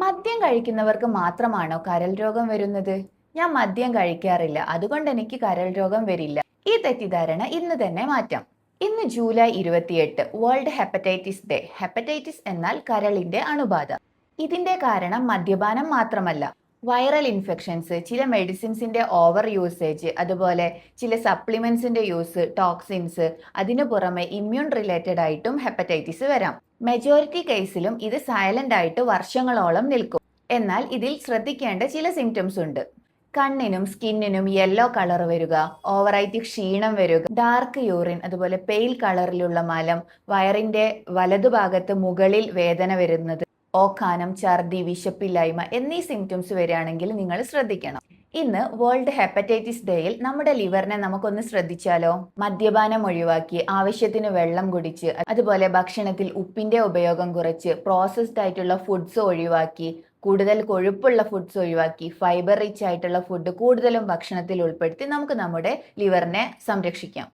മദ്യം കഴിക്കുന്നവർക്ക് മാത്രമാണോ കരൾ രോഗം വരുന്നത്? ഞാൻ മദ്യം കഴിക്കാറില്ല, അതുകൊണ്ട് എനിക്ക് കരൾ രോഗം വരില്ല. ഈ തെറ്റിദ്ധാരണ ഇന്ന് തന്നെ മാറ്റാം. ഇന്ന് July 28, world hepatitis day. Hepatitis എന്നാൽ കരളിന്റെ അണുബാധ. ഇതിന്റെ കാരണം മദ്യപാനം മാത്രമല്ല, വൈറൽ ഇൻഫെക്ഷൻസ്, ചില മെഡിസിൻസിന്റെ ഓവർ യൂസേജ്, അതുപോലെ ചില സപ്ലിമെന്റ്സിന്റെ യൂസ്, ടോക്സിൻസ്, അതിനു പുറമെ ഇമ്മ്യൂൺ റിലേറ്റഡ് ആയിട്ടും ഹെപ്പറ്റൈറ്റിസ് വരാം. മെജോറിറ്റി കേസിലും ഇത് സൈലന്റ് ആയിട്ട് വർഷങ്ങളോളം നിൽക്കും. എന്നാൽ ഇതിൽ ശ്രദ്ധിക്കേണ്ട ചില സിംറ്റംസ് ഉണ്ട്. കണ്ണിനും സ്കിന്നിനും യെല്ലോ കളർ വരിക, ഓവറായിട്ട് ക്ഷീണം വരിക, ഡാർക്ക് യൂറിൻ, അതുപോലെ പെയിൽ കളറിലുള്ള മലം, വയറിന്റെ വലതുഭാഗത്ത് മുകളിൽ വേദന വരുന്നത്, ഓക്കാനം, ഛർദി, വിശപ്പില്ലായ്മ എന്നീ സിംറ്റംസ് വരികയാണെങ്കിൽ നിങ്ങൾ ശ്രദ്ധിക്കണം. ഇന്ന് വേൾഡ് ഹെപ്പറ്റൈറ്റിസ് ഡേയിൽ നമ്മുടെ ലിവറിനെ നമുക്കൊന്ന് ശ്രദ്ധിച്ചാലോ? മദ്യപാനം ഒഴിവാക്കി ആവശ്യത്തിന് വെള്ളം കുടിച്ച്, അതുപോലെ ഭക്ഷണത്തിൽ ഉപ്പിന്റെ ഉപയോഗം കുറച്ച്, പ്രോസസ്ഡ് ആയിട്ടുള്ള ഫുഡ്സ് ഒഴിവാക്കി, കൂടുതൽ കൊഴുപ്പുള്ള ഫുഡ്സ് ഒഴിവാക്കി, ഫൈബർ റിച്ച് ആയിട്ടുള്ള ഫുഡ് കൂടുതലും ഭക്ഷണത്തിൽ ഉൾപ്പെടുത്തി നമുക്ക് നമ്മുടെ ലിവറിനെ സംരക്ഷിക്കാം.